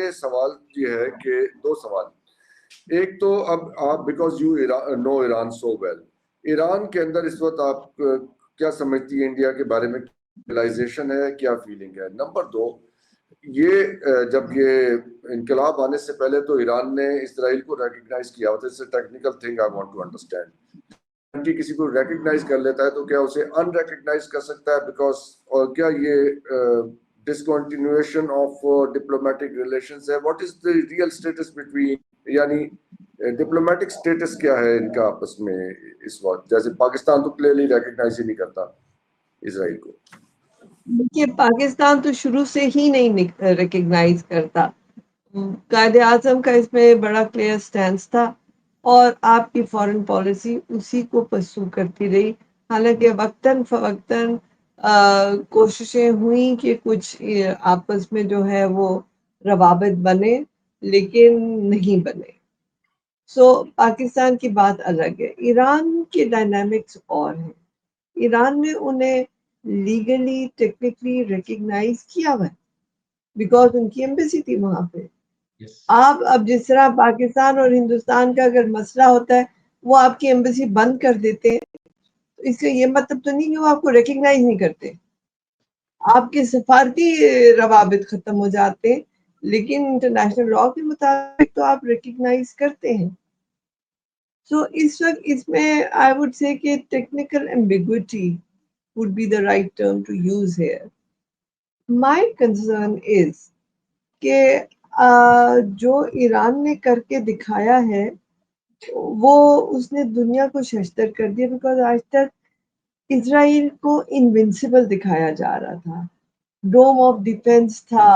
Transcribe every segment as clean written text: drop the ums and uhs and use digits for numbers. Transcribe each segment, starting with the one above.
یہ سوال یہ ہے کہ دو سوال. ایک تو اب آپ because you know Iran so well, Iran کے اندر اس وقت آپ کیا سمجھتی ہیں انڈیا کے بارے میں, ریئلائزیشن ہے, کیا فیلنگ ہے؟ نمبر دو, یہ جب یہ انقلاب آنے سے پہلے تو ایران نے اسرائیل کو ریکگنائز کیا ہوتا ہے. It's a technical thing I want to understand. کسی کو ریکگنائز کر لیتا ہے تو کیا اسے ان ریکگنائز کر سکتا ہے؟ بیکاز اور کیا یہ ڈسکنٹینیویشن آف ڈپلومیٹک ریلیشنز ہے؟ What is the real status between, یعنی ڈپلومیٹک اسٹیٹس کیا ہے ان کا آپس میں اس وقت؟ جیسے پاکستان تو کلیئرلی ریکگنائز ہی نہیں کرتا اسرائیل کو. دیکھیے پاکستان تو شروع سے ہی نہیں ریکگنائز کرتا. قائد اعظم کا اس میں بڑا کلیئر سٹینس تھا اور آپ کی فارن پالیسی اسی کو پرسو کرتی رہی. حالانکہ وقتاً فوقتاً کوششیں ہوئیں کہ کچھ آپس میں جو ہے وہ روابط بنے, لیکن نہیں بنے. پاکستان کی بات الگ ہے. ایران کے ڈائنامکس اور ہیں. ایران نے انہیں لیگلی ٹیکنیکلی ریکگنائز کیا ہوا ہے بیکاز ان کی ایمبیسی تھی وہاں پہ. آپ اب جس طرح پاکستان اور ہندوستان کا اگر مسئلہ ہوتا ہے وہ آپ کی ایمبیسی بند کر دیتے ہیں, اس کا یہ مطلب تو نہیں کہ وہ آپ کو ریکگنائز نہیں کرتے. آپ کے سفارتی روابط ختم ہو جاتے ہیں, لیکن انٹرنیشنل لاء کے مطابق تو آپ ریکگنائز کرتے ہیں. اس وقت اس میں آئی وڈ سے کہ technical ambiguity would be the right term to use here. My concern is کہ جو ایران نے کر کے دکھایا ہے وہ اس نے دنیا کو ششدر کر دیا. بیکاز آج تک اسرائیل کو انوینسیبل دکھایا جا رہا تھا, ڈوم آف ڈیفense تھا,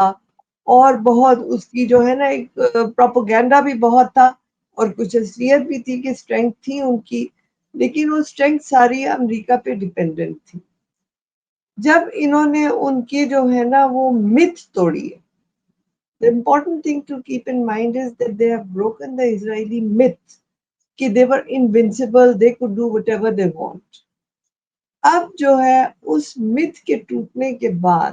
اور بہت اس کی جو ہے نا ایک پروپیگنڈا بھی بہت تھا, اور کچھ اصلیت بھی تھی کہ اسٹرینتھ تھی ان کی, لیکن وہ اسٹرینتھ ساری امریکہ پہ ڈیپینڈنٹ تھی. جب انہوں نے ان کی جو ہے نا وہ متھ توڑی ہے. The important thing to keep in mind is that they have broken the Israeli myth کہ they were invincible, they could do whatever they want. اب جو ہے اس myth کے ٹوٹنے کے بعد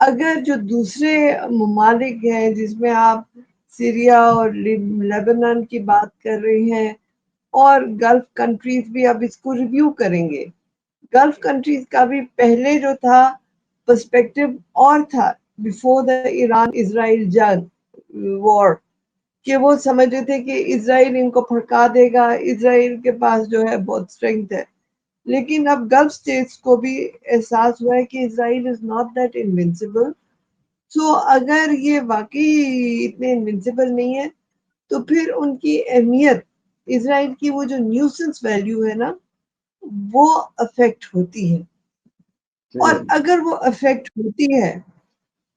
اگر جو دوسرے ممالک ہیں جس میں آپ سیریا اور لیبنان کی بات کر رہے ہیں, اور گلف کنٹریز بھی اب اس کو ریویو کریں گے. گلف کنٹریز کا بھی پہلے جو تھا پرسپیکٹو اور تھا بیفور دا ایران اسرائیل جنگ وار, کہ وہ سمجھ رہے تھے کہ اسرائیل ان کو پھڑکا دے گا, اسرائیل کے پاس جو ہے بہت اسٹرینتھ ہے. لیکن اب گلف اسٹیٹس کو بھی احساس ہوا ہے کہ اسرائیل از ناٹ دیٹ انوینسیبل. اگر یہ واقعی اتنے انوینسیبل نہیں ہے تو پھر ان کی اہمیت, اسرائیل کی وہ جو نیوسنس ویلیو ہے نا وہ افیکٹ ہوتی ہے. اور اگر وہ افیکٹ ہوتی ہے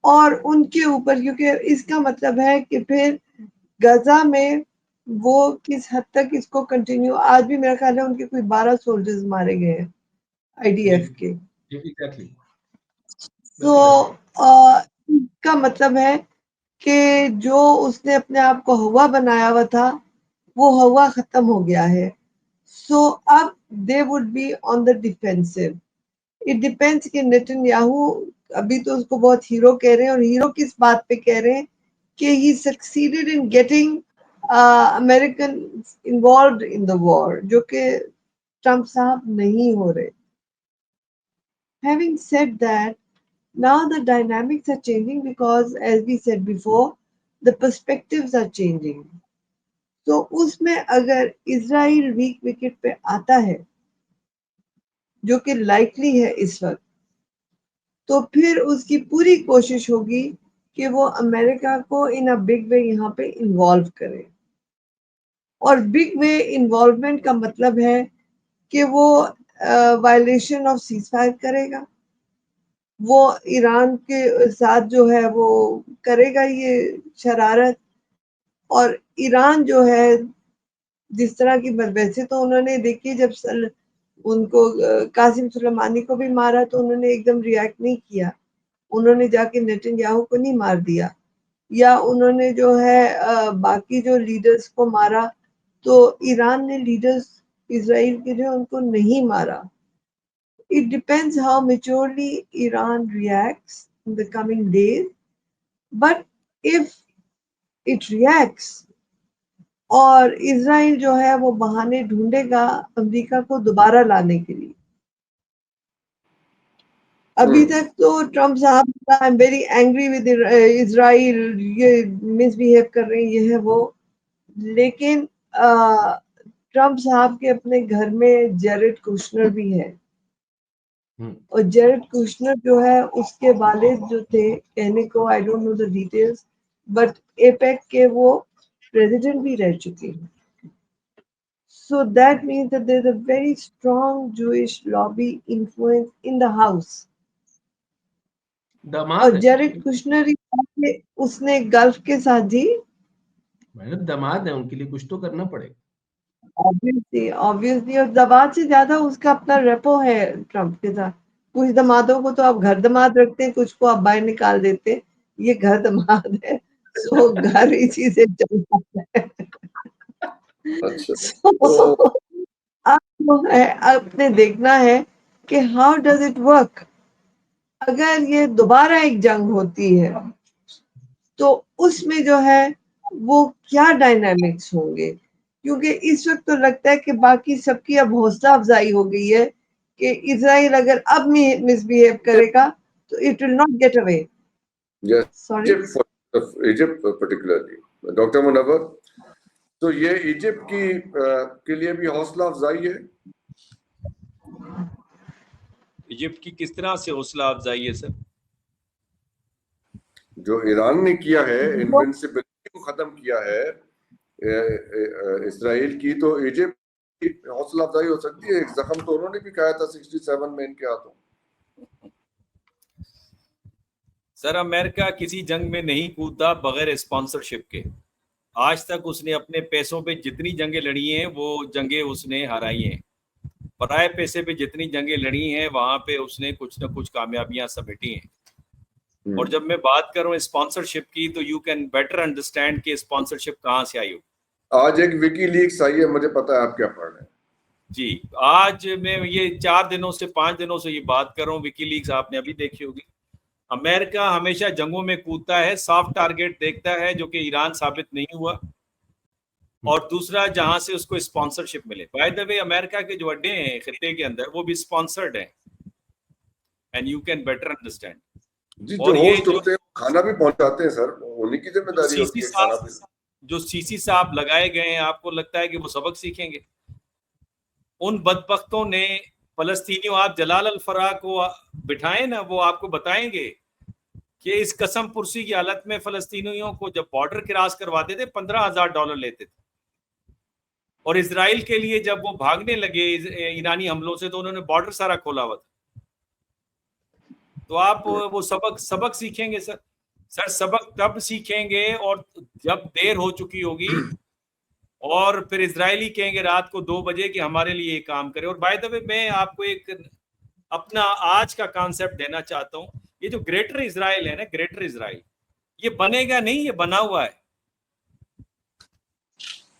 اور ان کے اوپر, کیونکہ اس کا مطلب ہے کہ پھر غزہ میں وہ کس حد تک اس کو کنٹینیو, آج بھی میرا خیال ہے ان کے کوئی 12 سولجرز مارے گئے ہیں آئی ڈی ایف کے. تو اس کا مطلب ہے کہ جو اس نے اپنے آپ کو ہوا بنایا ہوا تھا وہ ہوا ختم ہو گیا ہے. اب they would be on the defensive. It depends کہ نیتن یاہو ابھی تو اس کو بہت ہیرو کہہ رہے ہیں, اور ہیرو کس بات پہ کہہ رہے ہیں کہ he succeeded in getting Americans involved in the war, جو کہ ٹرمپ صاحب نہیں ہو رہے. Having said that, now the dynamics are changing because, as we said before, the perspectives are changing. تو اس میں اگر اسرائیل ویک وکٹ پہ آتا ہے جو کہ لائکلی ہے اس وقت, تو پھر اس کی پوری کوشش ہوگی کہ وہ امریکہ کو ان اے بگ وے یہاں پہ انوالو کرے. اور بگ وے انوالومنٹ کا مطلب ہے کہ وہ وائلیشن آف سیز فائر کرے گا, وہ ایران کے ساتھ جو ہے وہ کرے گا یہ شرارت. اور ایران جو ہے جس طرح کی, ویسے تو انہوں نے دیکھی جب ان کو قاسم سلیمانی کو بھی مارا تو انہوں نے ایک دم ریئیکٹ نہیں کیا, انہوں نے جا کے نیتن یاہو کو نہیں مار دیا, یا انہوں نے جو ہے باقی جو لیڈرز کو مارا, تو ایران نے لیڈرز اسرائیل کے جو ان کو نہیں مارا. It depends how maturely Iran reacts in the coming days. But if it reacts, اور اسرائیل جو ہے وہ بہانے ڈھونڈے گا امریکہ کو دوبارہ لانے کے لیے. ابھی تک تو ٹرمپ صاحب I am very angry with Israel, یہ مس بہیو کر رہے ہیں, یہ ہے وہ, لیکن ٹرمپ صاحب کے اپنے گھر میں جیرڈ کوشنر بھی ہے, اور جیرڈ کوشنر جو ہے اس کے والد جو تھے, کہنے کو I don't know the details, but ایپیک کے وہ پریزیڈنٹ بھی رہ چکے ہیں. So that means that there's a very strong Jewish lobby influence in the house. اور جیرڈ کشنر اس نے گلف کے ساتھ جی دماد ہے, ان کے لیے کچھ تو کرنا پڑے گا. obviously اور دماد سے زیادہ اس کا اپنا ریپو ہے ٹرمپ کے ساتھ. کچھ دمادوں کو تو آپ گھر دماد رکھتے ہیں, کچھ کو آپ باہر نکال دیتے, یہ گھر دماد ہے, سو گھر اسی سے چل جاتا ہے. آپ نے دیکھنا ہے کہ ہاؤ ڈز اٹ ورک. اگر یہ دوبارہ ایک جنگ ہوتی ہے تو اس میں جو ہے وہ کیا ڈائنامکس ہوں گے, کیونکہ اس وقت تو لگتا ہے کہ باقی سب کی اب حوصلہ افزائی ہو گئی ہے کہ اسرائیل اگر اب مس بہیو کرے گا تو it will not get away. Sorry Egypt particularly doctor Munawar, تو یہ ایجپٹ کے لیے بھی حوصلہ افزائی ہے. ایجپٹ کی کس طرح سے حوصلہ افزائی ہے سر؟ جو ایران نے کیا ہے, انوینسیبلٹی کو ختم کیا ہے اسرائیل کی, تو ایجپٹ کی حوصلہ افزائی ہو سکتی ہے. ایک زخم تو انہوں نے بھی کھایا تھا 67 میں ان کے ہاتھوں. سر امریکہ کسی جنگ میں نہیں کودتا بغیر اسپانسرشپ کے. آج تک اس نے اپنے پیسوں پہ جتنی جنگیں لڑی ہیں وہ جنگیں اس نے ہرائی ہیں. پرائے پیسے پہ جتنی جنگیں لڑی ہیں وہاں پہ اس نے کچھ نہ کچھ کامیابیاں سمیٹی ہیں. اور جب میں بات کروں اسپانسرشپ کی تو یو کین بیٹر انڈرسٹینڈ کہ اسپانسرشپ کہاں سے آئی ہو. آج ایک وکی لیکس آئی ہے, مجھے پتا ہے آپ کیا پڑھ رہے ہیں. جی آج میں یہ 4 دنوں سے 5 دنوں سے یہ بات کر رہا ہوں, وکی لیکس آپ نے ابھی دیکھی ہوگی. امریکہ ہمیشہ جنگوں میں کودتا ہے, سافٹ ٹارگیٹ دیکھتا ہے جو کہ ایران ثابت نہیں ہوا, اور دوسرا جہاں سے اس کو اسپانسرشپ ملے. بائی دا وے امریکہ کے جو اڈے ہیں خطے کے اندر وہ بھی اسپانسرڈ ہیں, and you can better understand. جی جو ہوسٹ ہوتے ہیں کھانا بھی پہنچاتے ہیں سر, انہی کی ذمہ داری ہوتی ہے کھانا بھی. جو سی سی صاحب لگائے گئے ہیں, آپ کو لگتا ہے کہ وہ سبق سیکھیں گے؟ ان بدبختوں نے فلسطینیوں, آپ جلال الفراء کو بٹھائیں نا, وہ آپ کو بتائیں گے کہ اس قسم پرسی کی حالت میں فلسطینیوں کو جب بارڈر کراس کرواتے تھے $15,000 لیتے تھے, اور اسرائیل کے لیے جب وہ بھاگنے لگے ایرانی حملوں سے تو انہوں نے بارڈر سارا کھولا ہوا تھا. تو آپ وہ سبق سیکھیں گے سر سبق تب سیکھیں گے اور جب دیر ہو چکی ہوگی, اور پھر اسرائیلی کہیں گے رات کو 2 بجے کہ ہمارے لیے یہ کام کرے. اور بائی دا وے میں آپ کو ایک اپنا آج کا کانسیپٹ دینا چاہتا ہوں. یہ جو گریٹر اسرائیل ہے نا, گریٹر اسرائیل یہ بنے گا نہیں, یہ بنا ہوا ہے.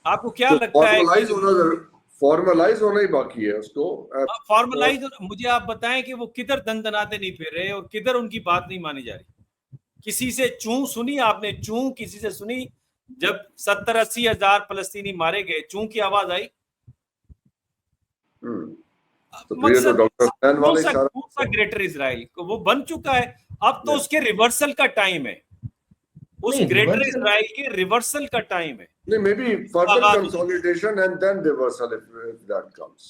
آپ کو کیا لگتا ہے فارملائز ہونا ہی باقی ہے اس کو فارملائز. مجھے آپ بتائیں کہ وہ کدھر دندناتے نہیں پھر رہے اور کدھر ان کی بات نہیں مانی جا رہی. کسی سے چوں سنی آپ نے, چوں کسی سے سنی جب 70-80 ہزار فلسطینی مارے گئے, چوں کی آواز آئی؟ گریٹر اسرائیل وہ بن چکا ہے, اب تو اس کے ریورسل کا ٹائم ہے. اس گریٹر اسرائیل کے ریورسل کا ٹائم ہے. Maybe further consolidation and then reversal if that comes.